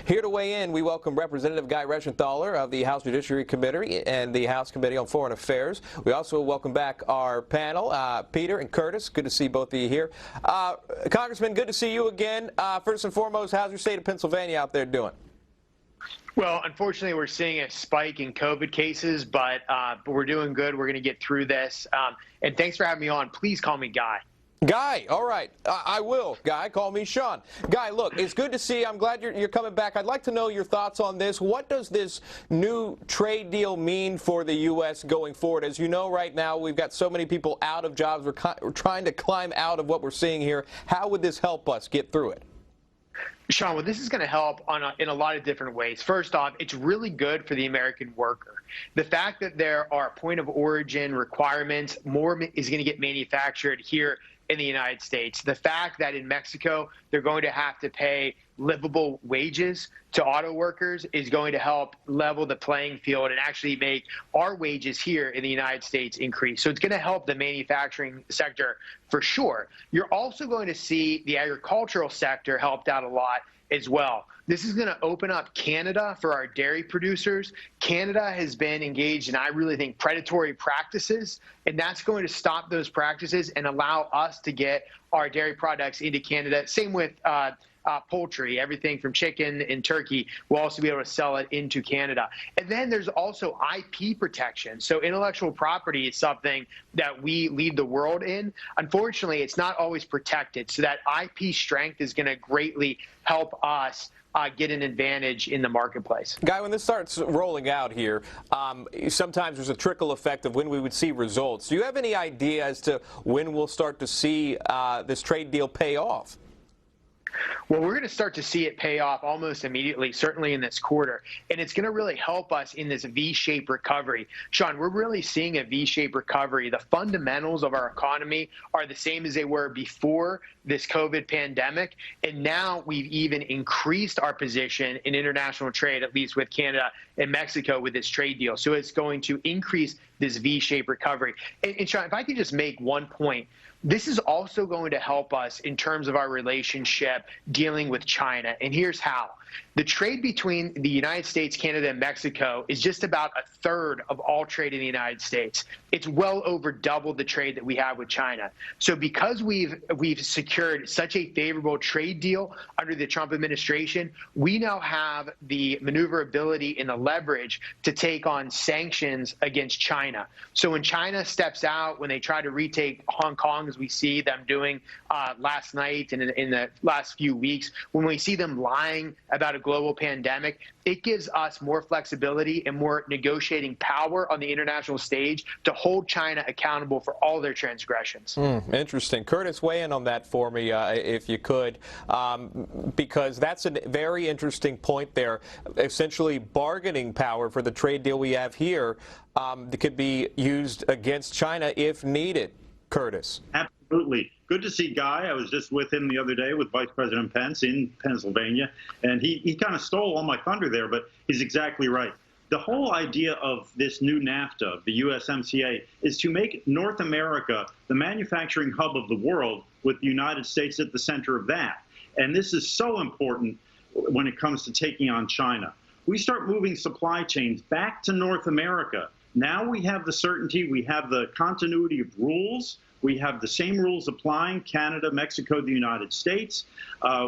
Here to weigh in, we welcome Representative Guy Reschenthaler of the House Judiciary Committee and the House Committee on Foreign Affairs. We also welcome back our panel, Peter and Curtis. Good to see both of you here. Congressman, good to see you again. First and foremost, how's your state of Pennsylvania out there doing? Well, unfortunately, we're seeing a spike in COVID cases, but we're doing good. We're going to get through this. And thanks for having me on. Please call me Guy. Guy, all right. I will. Guy, call me Sean. Guy, look, it's good to see you. I'm glad you're coming back. I'd like to know your thoughts on this. What does this new trade deal mean for the U.S. going forward? As you know, right now, we've got so many people out of jobs. We're trying to climb out of what we're seeing here. How would this help us get through it? Sean, well, this is going to help in a lot of different ways. First off, it's really good for the American worker. The fact that there are point of origin requirements, more is going to get manufactured here in the United States. The fact that in Mexico, they're going to have to pay livable wages to auto workers is going to help level the playing field and actually make our wages here in the United States increase. So it's going to help the manufacturing sector for sure. You're also going to see the agricultural sector helped out a lot as well. This is going to open up Canada for our dairy producers. Canada has been engaged in, I really think, predatory practices, and that's going to stop those practices and allow us to get our dairy products into Canada. Same with poultry, everything from chicken and turkey. We'll also be able to sell it into Canada. And then there's also IP protection. So intellectual property is something that we lead the world in. Unfortunately, it's not always protected. So that IP strength is going to greatly help us get an advantage in the marketplace. Guy, when this starts rolling out here, sometimes there's a trickle effect of when we would see results. Do you have any idea as to when we'll start to see this trade deal pay off? Well, we're going to start to see it pay off almost immediately, certainly in this quarter. And it's going to really help us in this V-shaped recovery. Sean, we're really seeing a V-shaped recovery. The fundamentals of our economy are the same as they were before this COVID pandemic. And now we've even increased our position in international trade, at least with Canada and Mexico with this trade deal. So it's going to increase this V-shaped recovery. And Sean, if I could just make one point, this is also going to help us in terms of our relationship dealing with China. And here's how. The trade between the United States, Canada, and Mexico is just about a third of all trade in the United States. It's well over double the trade that we have with China. So because we've secured such a favorable trade deal under the Trump administration, we now have the maneuverability and the leverage to take on sanctions against China. So when China steps out, when they try to retake Hong Kong, as we see them doing last night and in the last few weeks, when we see them lying about a global pandemic, it gives us more flexibility and more negotiating power on the international stage to hold China accountable for all their transgressions. Interesting. Curtis, weigh in on that for me, if you could, because that's a very interesting point there. Essentially, bargaining power for the trade deal we have here that could be used against China if needed. Curtis. Absolutely. Good to see Guy. I was just with him the other day with Vice President Pence in Pennsylvania, and he kind of stole all my thunder there, but he's exactly right. The whole idea of this new NAFTA, the USMCA, is to make North America the manufacturing hub of the world with the United States at the center of that. And this is so important when it comes to taking on China. We start moving supply chains back to North America. Now we have the certainty, we have the continuity of rules. We have the same rules applying, Canada, Mexico, the United States.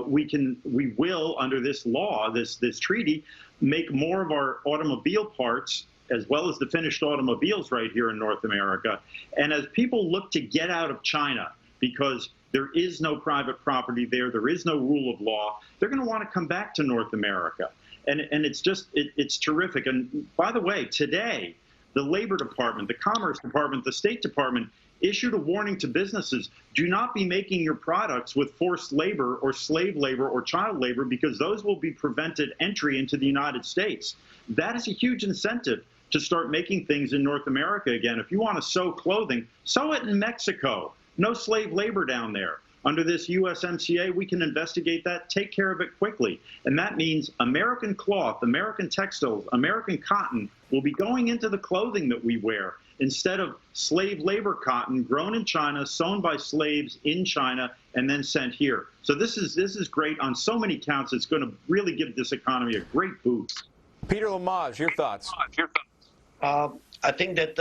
We will, under this law, this treaty, make more of our automobile parts, as well as the finished automobiles right here in North America. And as people look to get out of China, because there is no private property there, there is no rule of law, they're going to want to come back to North America. And it's just, it's terrific. And by the way, today, the Labor Department, the Commerce Department, the State Department issued a warning to businesses: do not be making your products with forced labor or slave labor or child labor, because those will be prevented entry into the United States. That is a huge incentive to start making things in North America again. If you want to sew clothing, sew it in Mexico. No slave labor down there. Under this USMCA, we can investigate that, take care of it quickly. And that means American cloth, American textiles, American cotton will be going into the clothing that we wear. instead of slave labor cotton grown in China, sewn by slaves in China, and then sent here. So this is great on so many counts. It's going to really give this economy a great boost. Peter Lamage, your thoughts? I think that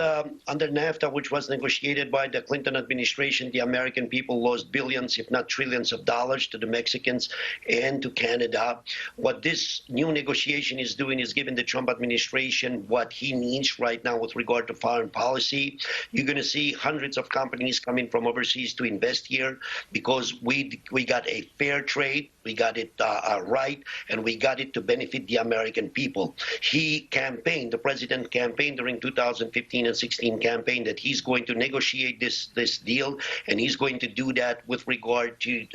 under NAFTA, which was negotiated by the Clinton administration, the American people lost billions, if not trillions of dollars to the Mexicans and to Canada. What this new negotiation is doing is giving the Trump administration what he needs right now with regard to foreign policy. You're going to see hundreds of companies coming from overseas to invest here because we got a fair trade. We got it right, and we got it to benefit the American people. He campaigned, the president campaigned during 2015 and 16 campaign that he's going to negotiate this deal, and he's going to do that with regard to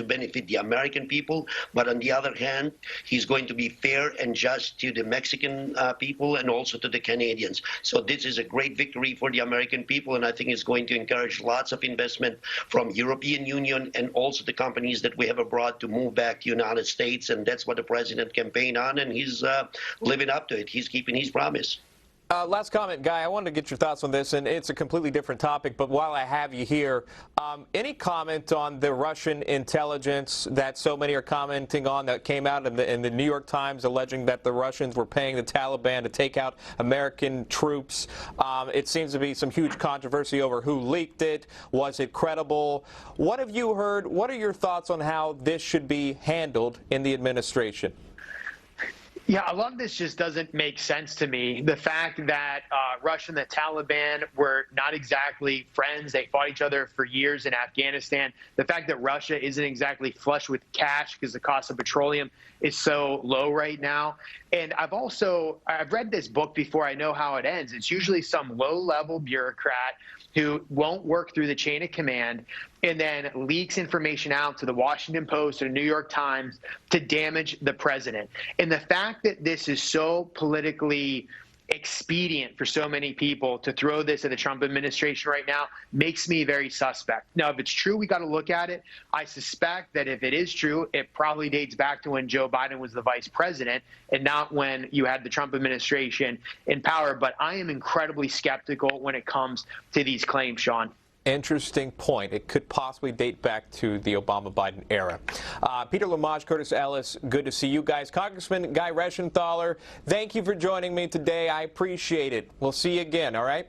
benefit the American people. But on the other hand, he's going to be fair and just to the Mexican people and also to the Canadians. So this is a great victory for the American people, and I think it's going to encourage lots of investment from European Union and also the companies that we have abroad to move back to the United States, and that's what the president campaigned on, and he's living up to it. He's keeping his promise. Last comment, Guy, I wanted to get your thoughts on this, and it's a completely different topic, but while I have you here, any comment on the Russian intelligence that so many are commenting on that came out in the New York Times alleging that the Russians were paying the Taliban to take out American troops? It seems to be some huge controversy over who leaked it. Was it credible? What have you heard? What are your thoughts on how this should be handled in the administration? Yeah, a lot of this just doesn't make sense to me. The fact that Russia and the Taliban were not exactly friends. They fought each other for years in Afghanistan. The fact that Russia isn't exactly flush with cash because the cost of petroleum is so low right now. And I've read this book before. I know how it ends. It's usually some low-level bureaucrat who won't work through the chain of command and then leaks information out to the Washington Post or New York Times to damage the president. And the fact that this is so politically expedient for so many people to throw this at the Trump administration right now makes me very suspect. Now, if it's true, we got to look at it. I suspect that if it is true, it probably dates back to when Joe Biden was the vice president and not when you had the Trump administration in power. But I am incredibly skeptical when it comes to these claims, Sean. Interesting point. It could possibly date back to the Obama-Biden era. Peter Lamage, Curtis Ellis, good to see you guys. Congressman Guy Reschenthaler, thank you for joining me today. I appreciate it. We'll see you again, all right?